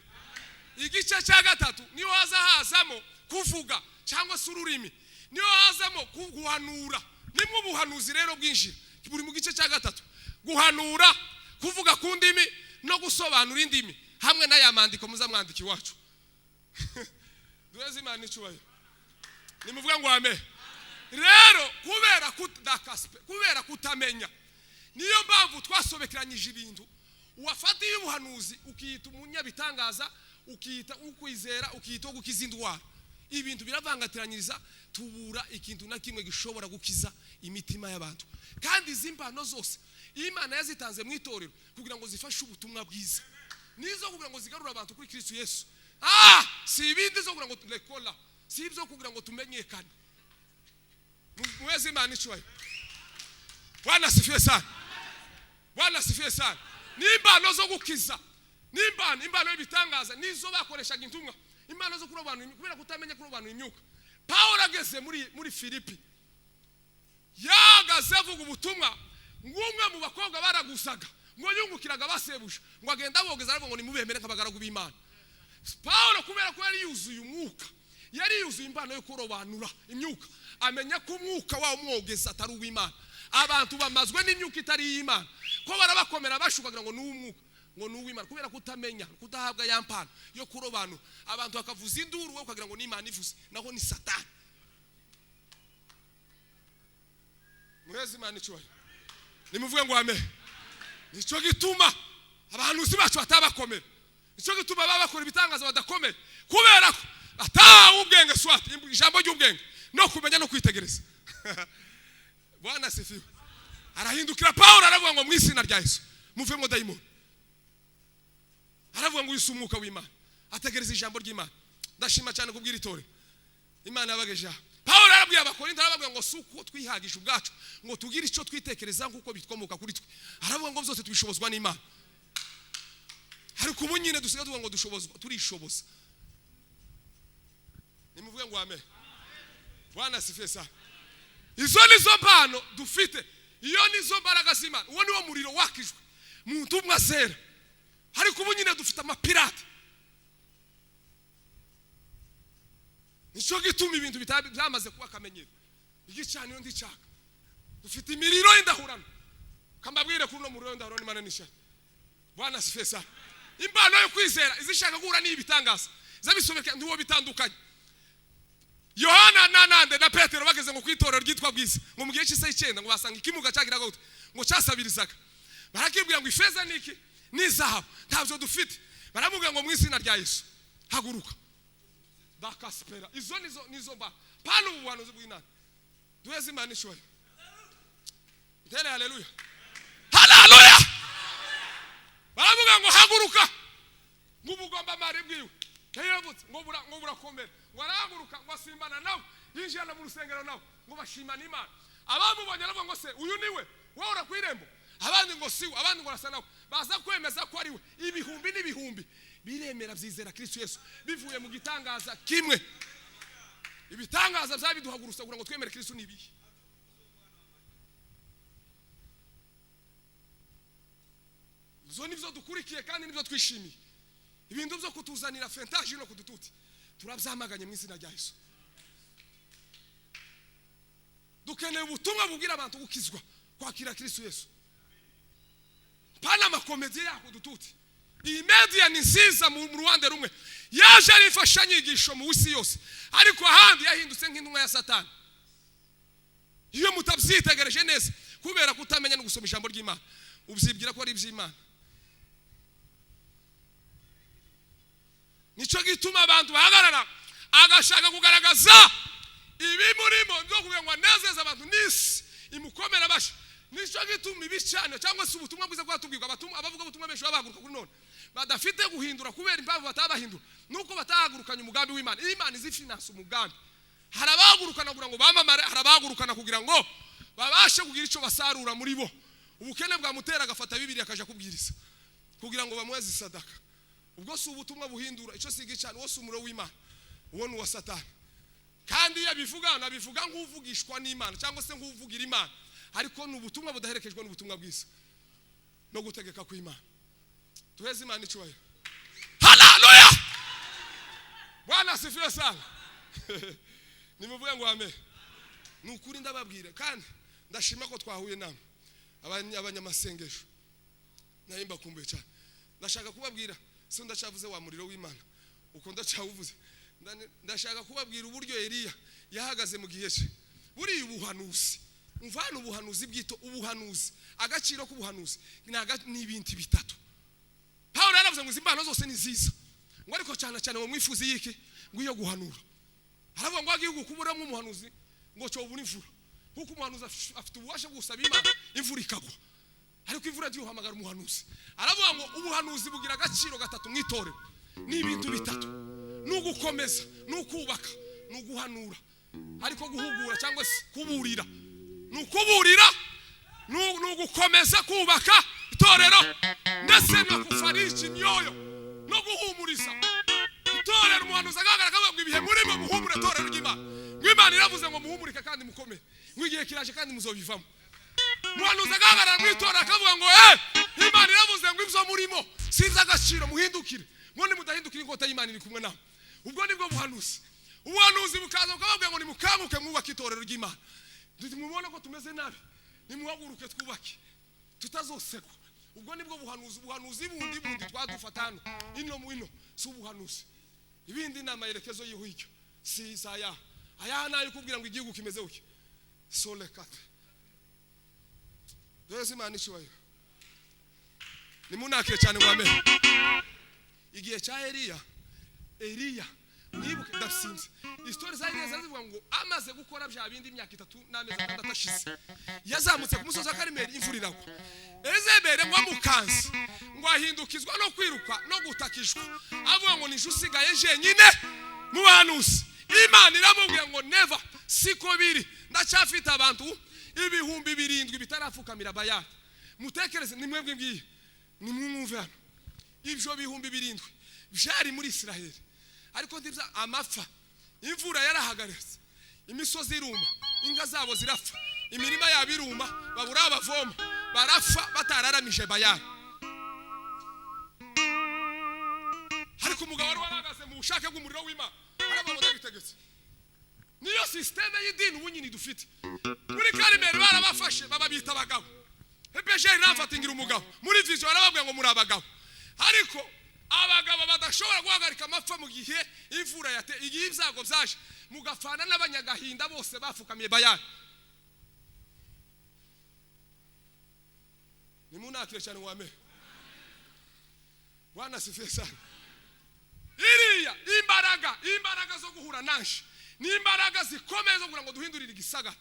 Igice cya gatatu niho hazamo kuvuga cyangwa se ururimi, niho hazamo guhanura. Nimwe ubuhanuzi rero bwinjira buri mu gice cya gatatu, guhanura, kuvuga ku ndimi no gusobanura indimi hamwe n'aya mandiko muzamwandiki wacu. Duheze Imana icyubahiro. Nimuvuga ngo amen. Rero kubera kutamenya niyo mpamvu twasobekeranyije ibintu. Uwafatiye ubuhanuzi ukiyita umunyabitangaza, ukiyita ukwizera, ukiyita gukiza indwara. Ibintu biravangatiranyiriza, tubura ikintu na kimwe gishobora gukiza imitima y'abantu. Kandi izi mpano zose Imana yazitanze mu itorero kugira ngo zifashe ubutumwa bwiza, nizo kugira ngo zigarure abantu kuri Kristo Yesu. Si ibindi zo kugira ngo turekola, si ibyo kugira ngo tumenyekane. Mwezi Imana icyubahiro. Bwana sifiwe sana. Bwana sifiwe sana. Nimbano zo gukiza, nimbano y'ibitangaza nizo bakoreshaga intumwa. Imana zo kurobanura kubera kutamenya kurobanura imyuka. Paulo ageze muri Filipi, yagaze avuga ubutumwa, ngumwe mu bakobwa baragusaga ngo yungukiraga basebuje, ngo agenda bogeza aravuga ngo nimubemere nk'abagaragu b'Imana. Paulo kubera ko yari yuzuye umwuka, yari yuzuye impano yo kurobanura imyuka, amenya ko umwuka wa umwogeza atari uw'Imana. Abantu bamazwe n'imyuka itari y'Imana, ko barabakomera bashukagira ngo n'umwuka, ngo n'uw'Imana. Kubera kutamenya, kutahabwa ya mpano yo kurobanura, abantu bakavuza induru we ukagira ngo n'Imana ivuze, naho ni Satani. Mwezi Imana icyubahiro. Nimuvuge ngo amen. Nicyo gituma abahanuzi bacu batabakomera, nicyo gituma babakora ibitangaza badakomera, kubera ko atawe ubwenge swati, ijambo ry'ubwenge no kumenya no kwitegereza. Bwana sifiwe. Arahindukira Paulo aravuga ngo mu izina rya Yesu muve ngo dayimoni. Aravuga ngo Yesu umwuka w'Imana, ategereza ijambo ry'Imana. Ndashima cyane kubwira itore Imana yabageje. Paulo arabwiye abakorinto aravuga ngo suko twihagije ubwacu ngo tugire icyo twitekereza nkuko bitkomoka kuri twe. Aravuga ngo byose tubishobozwa n'Imana. Ariko ubu nyine dusigaye tuvuga ngo dushobozwa, turishoboza. Nimuvuge ngo amen. Bwana sifiwe sana. Izo nizo mpano dufite, iyo nizo mbaraga z'Imana. Uwo niwo muriro wakijwe mu ntumwa zera. Ariko ubu nyine dufite amapirate. Nicyo gituma ibintu byamaze kuba kamenyero. Igicaniro ndicaka. Dufite imiriro indahurana. Kambabwire kuri no muriro indahurana Imana nishaka. Bwana sifiwe sana. Impano yo kwizera izishaka guhura n'ibitangaza, zabisobeka nduwo bitandukanye. Yohana nanande na Petero bageze ngo kwitorero ryitwa bwiza, ngo mu gihe cy'isa 9 ngo basanga ikimuga cyagiraga gute, ngo cyasabirizaga. Barakibwira ngo ifeza niki n'izahabu ntavyo dufite. Baramubwira ngo mu izina rya Yesu haguruka. Bakaspera. Izo nizo ba pano ubuhanuzi bw'Imana. Duheze Imana ishobora. Ndere haleluya. Haleluya. Baravuga ngo haguruka. Ngubugomba mari bwiwe. Yayavutse ngo burakomera. Ngo arahaguruka ngo asimbana nawe, yinjira mu rusengero nawe, ngo bashimana Imana. Abamubonye aravuga ngo se uyu niwe wowe urakwirembo. Abandi ngo siwe, abandi ngo rasa nawe. Baza kwemeza ko ari we. Ibihumbi n'ibihumbi biremera byizera Kristo Yesu bivuye mu gitangaza kimwe. Ibitangaza byabiduhagurusa kugira ngo twemere Kristo nibihe. Zo nivyo dukurikiye kandi nivyo twishimiye. Ibintu byo kutuzanira fentage no kudututi turabyamaganye mu izina rya Yesu. Dukeneye ubutumwa bubwira abantu gukizwa kwakira Kristo Yesu. Pana makomedi yako dututi. Iyi media ni nziza mu Rwanda rumwe. Yaje arifasha nyigisho mu isi yose. Ariko ahandi yahindutse nk'intumwa ya Satani. Iyo mutabyitegereje neza kubera kutamenya no gusoma ijambo ry'Imana, ubyibwira ko ari iby'Imana. Nico gituma abantu bahagarara agashaka kugaragaza ibi murimo byo kugira ngo anezeze abantu nisi imukomera basha. Nico gituma ibicane cyangwa se ubutumwa bwiza bwatubwirwa abavuga ubutumwa benshi babahaguruka kuri none badafite guhindura kubera impamvu batabahindura nuko batahagurukanye umugambi w'Imana. Imana izifinance umugambi. Harabahagurukana kugira ngo bamamare, harabahagurukana kugira ngo babashe kugira icyo basarura muri bo. Ubukene bwa mutera agafata Bibiliya akaja kubwiriza kugira ngo bamweze sadaka. Ubwo si ubutumwa buhindura icyo sigicane wose umuro w'Imana, uwo ni wa Satani. kandi yabivuga nabivuga nk'uvugishwa n'Imana cyangwa se nk'uvugira Imana, ariko n'ubutumwa budaherekejwe n'ubutumwa bwiza no gutegeka kw'Imana. Tuheze Imana icyubahiro. Haleluya. Bwana asifiwe sana. Nimuvuge ngo amen. Nukuri ndababwira kandi ndashima ko twahuye namwe abanyamasengesho. Nahimba kumbuye cyane. Ndashaka kubabwira se ndacavuze wa muriro w'Imana. Uko ndacawuvuze. Ndashaka kubabwira uburyo Eliya yahagaze mu gihe cye. Buri ubuhanuzi. Umvana ubuhanuzi bwito ubuhanuzi. Agaciro k'ubuhanuzi ni ibintu bitatu. Paulo yaravuze ngo izimbano zose ni nziza. Ngo ariko cyane cyane mu mwifuzi yiki ngo iyo guhanura. Aravuga ngo agiye gukubura mu muhanuzi ngo cyo ubuni imvura. Kuko umuhanuzi afite ububasha gusaba Imana imvura ikagwa. Ariko imvura ndiyo hamagara umuhanuzi. Aravuga ngo ubuhanuzi bugira agaciro gatatu mwitore. Ni ibintu bitatu. Nugukomeza, nukubaka, nuguhanura. Ariko guhugura cyangwa se kuburira. Nukuburira, nugukomeza kubaka itorero ndetse no kufarisha imyoyo no guhumuriza. Itorero umuhanuzi agaragara akavuga ibihe muri mwe muhumure itorero ry'Imana. Imana iravuze ngo muhumurike kandi mukomere. Mwigiye kiraje kandi muzobivamo. Umuhanuzi agaragara mu itorero akavuga ngo Imana iravuze ngo ibyo murimo sinza agaciro muhindukire. Mwone mudahindukira ingota y'Imana iri kumwe nawe. Ubwo nibwo buhanuzi. Ubuhanuzi bukaza ukababwira ngo nimukanguke mwubake itorero ry'Imana. Mubona ko tumeze nabi. Nimuhaguruke twubake. Tutazosekwa. Ubwo nibwo buhanuzi bundi twadufatana. Ino mu ino si ubuhanuzi. Ibindi nama yerekezo y'ihwicyo. Si saya. Aya nayo kubwira ngo igihugu kimeze uke. Sole kate. Dweze Imana icyubahiro. Nimunakire cyane ngo amen. Igihe cya Eliya nibuke ndasinze. Histoire za Eliya zivuga ngo amaze gukora bya bindi imyaka 3 n'amezi 6 ashize. Yazamutse ku musozi wa Karmeli imvura iragwa. Ezebere ngo amukanze ngo ahindukizwa no kwiruka no gutakishwa. Avuga ngo nije usigaye jenyine mu bahanuzi. Imana iramubwira ngo never siko biri ndacyafite abantu ibihumbi 7 bitarafukamira Bayali. Mutekereze nimwebwe ngiye nimwumve ibyo bihumbi 7 byari muri Israeli. Ariko ndibya amapfa imvura yarahagaritse imisozi iruma inga zabo zirapfa imirima yabo iruma babura abavoma barafa batararamije Bayali. Ariko umugabo wari waragaze mu bushake bw'umuriro w'Imana arabamo ndabitegetse. Niyo systeme y'idini ubunyini dufite. Muri Karmeli barabafashe bababita abagabo. Ebeje irafatingira umugabo muri vision arababwiye ngo muri abagabo. Ariko abagabo badashobora guhagarika amapfa mu gihe imvura igihe ibyago byaje mugafana n'abanyagahinda bose bafukamiye Bayali. Nimunakire cyane ngo amen. Bwana sifiwe sana. Iriya imbaraga zo guhura naje ni imbaraga zikomeza kugira ngo duhindurire igisaga.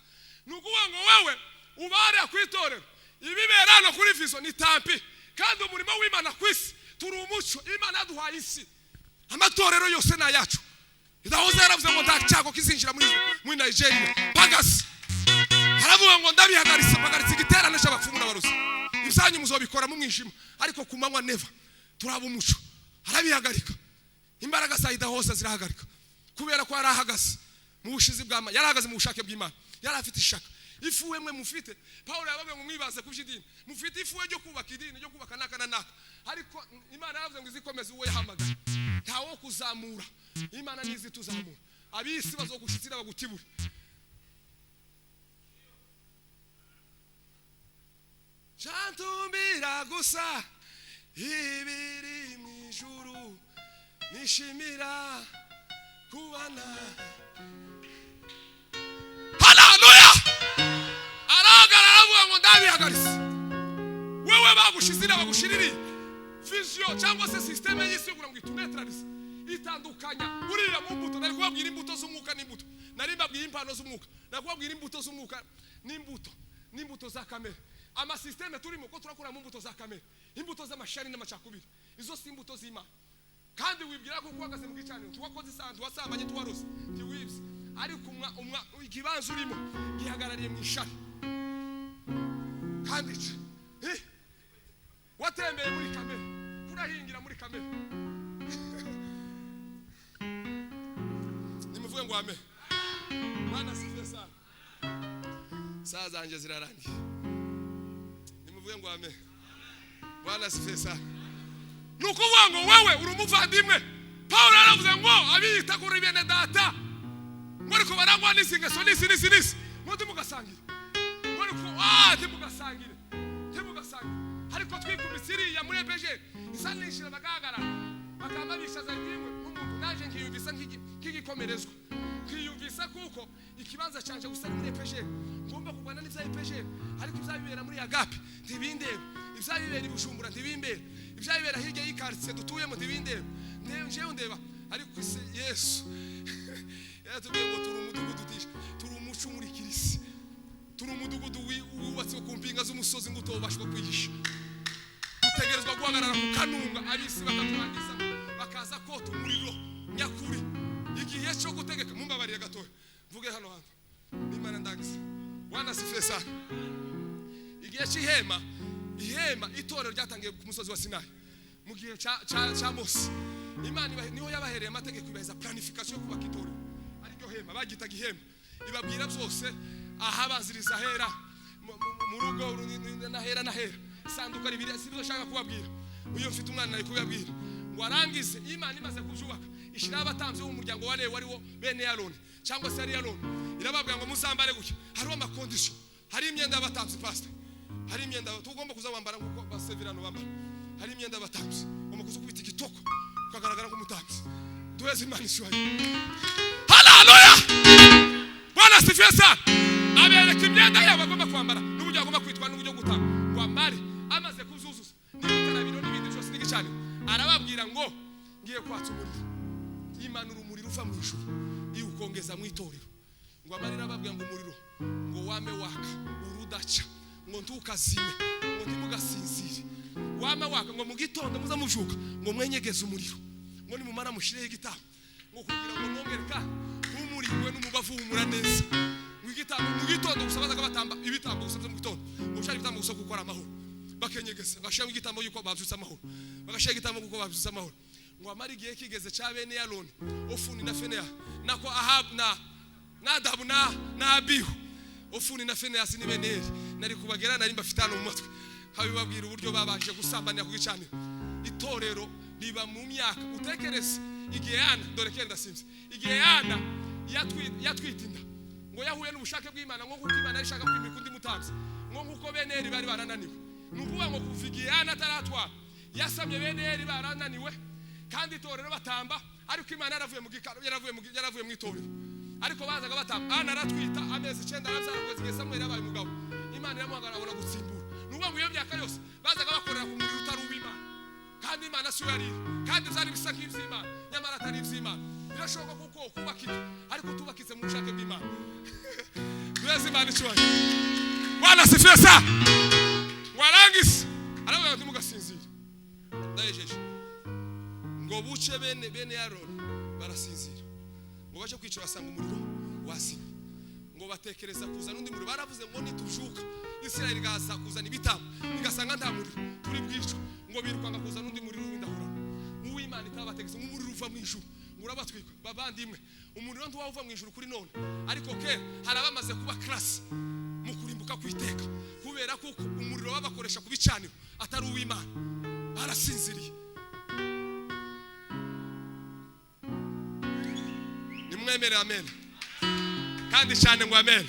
Nukuvuga ngo wewe ubare kwitorero ibibera no kuri vision ni tampi kandi umurimo w'Imana kwisi turi umuco. Imana yaduhaye isi amatorero yose na yacu. Idahoze yaravuze ngo ndacyago kizinjira muri Nigeria pagasi. Haravuga ngo ndabihagaritse igiterane cy'abapfumu n'abarozi. Ibyanyu muzobikora mu mwijima ariko kumanywa never turaba umuco. Arabihagarika. Imbaraga za Idahoze zirahagarika kubera ko yarahagaze mu bushizi bw'Imana, yarahagaze mu bushake bw'Imana, yarafite ishaka. Ifuwe mwe mufite Paulo yababwiye ngo mwibaze ku by'idini. Mufite ifuwe ryo kubaka idini ryo kubaka naka. Ariko Imana yavuze ngo izikomeze uwo yahamagara. Ntawo kuzamura. Imana nizi tuzamura. Abisi bazogushitsira bagutibura. Chantumbira gusa ibiri mu ijuru nishimira kubana. Haleluya. Aragara avuga ngo ndabihagaritse. Wewe bagushizira bagushiriri vision cyangwa se systeme y'isi kugira ngo itunetralize itandukanya buriya mu mbuto. Nari kubabwira imbuto z'umwuka n'imbuto. Nari mbabwira impano z'umwuka. Nakubabwira imbuto z'umwuka n'imbuto za kamere. Ama systeme turimo ko turakora mu mbuto za kamere. Imbuto z'amashari n'amacakubiri. Izo si imbuto z'Imana. Kandi wibwira ko kuhagaze mu gicaniro tuwakoze isanzu wasambanye tuwarose ntiwibye. Ariko ikibanza urimo gihagarariye mu ishari. Kandi watembeye muri kamere kurahingira muri kamere. Nimuvuge ngo amen. Bwana sifiwe sana. Saa zanje zirarangiye. Nimuvuge ngo amen. Bwana sifiwe sana. Nukuvuga ngo wewe uri umuvandimwe. Paulo aravuze ngo abita kuri bene data. Ngo barangwa n'isingeso nisi. Muti mugasangira. Ngo timugasangire. Ariko twikumisiri ya muri epeje. Isanishira bagagara. Bakambabisha za ndimwe umuntu naje nkiyumvisa nk'igikomerezwa. Nkiyumvisa kuko ikibanza canje gusa muri epeje. Ngomba kugwana n'ivya epeje. Ariko ivyabibera muri Agape ntibindebe. Ivyabibera ibujumbura ntibindebe. Ivyabibera hirya y'ikartse dutuyemo ntibindebe. Njewe ndeba ariko Yesu yatubwiye ngo turi umudugudu utisha, turi umuco muri kirisi, turi umudugudu wubatse ku mpinga z'umusozi ngo utobashwe kwihisha. Dutegerezwa guhagarara ku kanunga abisi bakaturangiza bakaza kota umuriro nyakuri. Igihe cyo gutegeka mumbabarire gatoya mvuge hano hantu n'Imana ndagize. Bwana sifiwe sana. Igihe cy'ihema itorero ryatangiye ku musozi wa Sinai mu gihe cha Mose. Imana niho yabahereye amategeko ibaheza planification yo kubaka itorero. Ariko hema bagitaga ihema ibabwira byose ahabaziriza hera mu rugo na hera sanduka ribiri sibyo shaka kubabwira. Uyo mfite umwana ari kubabwira ngo arangize. Imana imaze kujubaka ishira abatamzi b'umuryango wa Lewi wariwo bene Aroni cyangwa se ari Aroni. Irababwira ngo muzambare gutya. Hariho ama condition. Hari imyenda y'abatamzi pastor. Hari imyenda tugomba kuza wambara nguko basevirano bambara. Hari imyenda y'abatamzi. Umukuzo kubita igitoko kagaragara nk'umutamzi. Duheze Imana ishwaye. Haleluya. Bwana sifiwe sana. Abereka imyenda yabo bagomba kwambara n'uburyo agomba kwitwa n'uburyo gutanga. Ngo amare amaze kuzuzuza n'ibikarabiro n'ibindi byose n'igicane. Arababwira ngo ngiye kwatsa umuriro. Imanura umuriro uva mu ijuru. Iwukongeza mu itorero. Ngo amarira ababwira ngo umuriro ngo wame waka urudaca ngo ntukazime ngo ntimugasinzire. Wame waka ngo mu gitondo muza mujuka ngo mwenyegeze umuriro. Ngo nimumara mushireho igitabo ngo kugira ngo nongereka umuriro n'umubavu umura neza. Mu gitondo gusabaza batamba ibitambo gusabaza mu gitondo. Ngo cyari ibitambo gusa gukora amahoro. Bakenyegeza bashaka igitambo yuko bavyutsa amahoro. Bagashaka igitambo kuko bavyutsa amahoro. Ngo amari gihe kigeze cha bene Aroni Ofuni na Finea nako Ahab na Nadabu na Abihu. Ofuni na Finea ni bene nari kubagera nari mbafitana mu mutwe. Habibabwira uburyo babanje gusambanya ku gicaniro. Itorero riba mu myaka utekereze igihe Ana dore kenda simse. Igihe Ana yatwitinda ngo yahuye n'ubushake bw'Imana ngo kuko Imana ishaka kwimika undi mutamzi. Ngo nkuko beneri bari barananiwe. Nukuba ngo kuvigiye Ana taratwa yasamye beneri barananiwe. Kandi itorero batamba ariko Imana yaravuye mu gikaro yaravuye mu itorero. Ariko bazaga batamba Ana aratwita amezi 9 arazakoze igihe Samuel yabaye umugabo. Imana iramuhagara abona gutsimbura. Nukuba ngo iyo myaka yose bazaga bakorera ku muriro utari uw'Imana. Kandi Imana si yari kandi zari bisa nk'ivy'Imana nyamara atari ivy'Imana. Birashoboka kuko kubakira ariko tubakize mu bushake bw'Imana. Twese Imana ishwaye. Bwana sifiwe sana. Warangise aravuga ati mugasinzira. Ndayejeje. Ngo buce bene Aroni barasinzira. Ngo baje kwicara basanga umuriro wasimye. Ngo batekereza kuzana undi muriro. Baravuze ngo nitujuka Isirayeli gaza kuzana ibitabo igasanga nta muriro turi bwicwa. Ngo birukanga kuzana undi muriro w'indahura. Uw'Imana itabategetse umuriro uva mu ijuru. Ngurabatwika babandimwe umuriro ntu wava mu ijuru kuri none. Ariko harabamaze kuba class mu kurimbuka kwiteka kubera kuko umuriro babakoresha kubicaniro atari uw'Imana. Barasinziriye. Nimwemere amen. Kandi cyane ngo amen.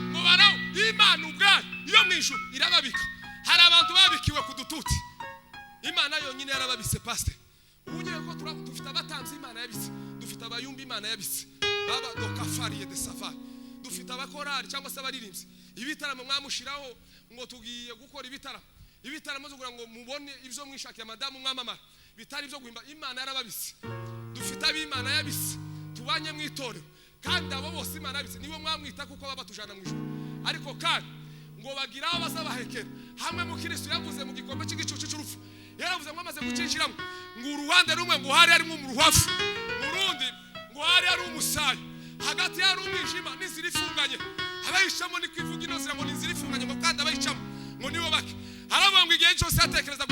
Ngo baraho Imana ubwayo iyo mu ijuru irababika. Hari abantu babikiwe kudututi. Imana yonyine yarababise pastor. Ubunyere ko dufite abatanzi Imana yabise. Dufite abayumbi Imana yabise. Baba dokafariye de safari. Dufite abakorari cyangwa se abaririmbyi. Ibitaramo mwamushiraho ngo tugiye gukora ibitaramo. Ibitaramo zo kugira ngo mubone ibyo mwishakiye madamu mwamamara. Bitari byo guhimba Imana yarababise. Dufite ab'Imana yabise. Tubanye mu itorero. Kandi abo bose Imana yabise nibo mwamwita kuko baba tujana mu ijuru. Ariko kandi ngo bagiraho bazabahekera. Hamwe mu Kristo yavuze mu gikombe cy'igicucu cy'urupfu. Yaravuze ngo amaze gucinjiramo ngo uruhande rumwe ngo hari ari mu ruhafu. Murundi ngo hari ari umusayi. Hagati yari umwijima n'inzira ifunganye. Abayishamo ni kwivuga inozira ngo n'inzira ifunganye ngo kandi abayishamo ngo nibo bake. Aravuga ngo igihe cyose yatekereza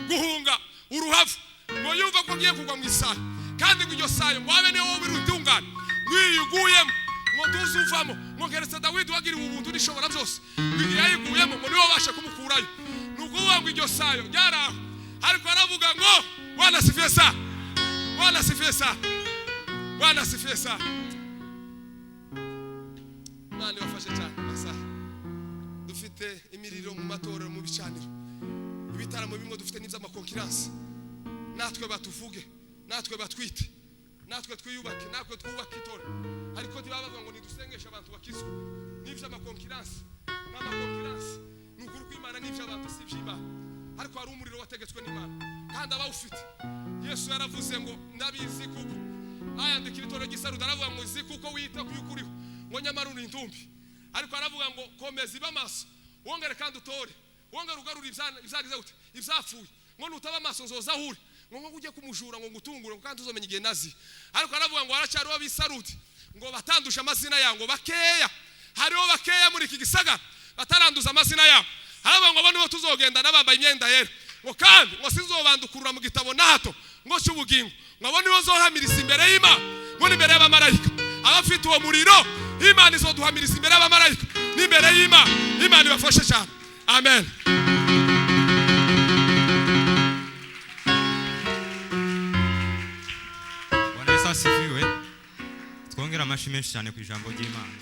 guhunga uruhafu ngo yumva ko ngiye kugwa mu isayo. Kandi ngo iryo sayo ngo abe niwo birutungana mwiyuguyemo ngo tuzuvamo ngo ngeretse Dawidi wagiriwe ubuntu nishobora byose bigiye yiguyemo ngo niwe wabasha kumukurayo nuko wangu iryo sayo ryaraho ariko aravuga ngo Bwana asifiwe sana Bwana asifiwe sana Bwana asifiwe sana Mani wafashe cyane masaha dufite imiriro mu matorero mu bicaniro ibitaramo bimwe dufite n'iby'amakonkiransi natwe batuvuge natwe batwite natwe twiyubake natwe twubake itorero ariko ntibabavuga ngo nidusengeshe abantu bakizwe n'iby'amakonkiransi n'amakonkiransi n'ukuri kw'Imana n'iby'abantu si iby'Imana ariko hari umuriro wategetswe n'Imana kandi abawufite Yesu yaravuze ngo ndabizi kuko ayandikira itorero ry'Isarudi aravuga ngo uzi kuko wita kuyukuriho ngo nyamara uri intumbi ariko aravuga ngo komeza ibamaso wongere kandi utore wongere ugarura ibyagize gute ibyapfuye ngo nutaba amaso nzoza ahure ngo ujye kumujura ngo ngutungure kandi uzomenya igihe nazi ariko aravuga ngo aracyari w'Abisarudi ngo batandusha amazina yango bakeya hariho bakeya muri iki gisagara bataranduza amazina yabo aravuga ngo bone bo tuzogenda nabambaye imyenda yera ngo kandi ngo sinzobandukurura mu gitabo na hato ngo cy'ubugingo ngo bone bo zohamiriza imbere y'Imana ngo imbere y'abamarayika abafite uwo muriro Imana izoduhamiriza imbere y'abamarayika n'imbere y'Imana Imana ibafashe cyane amen. Bwana Yesu asifiwe twongera amashyi menshi cyane ku ijambo ry'Imana.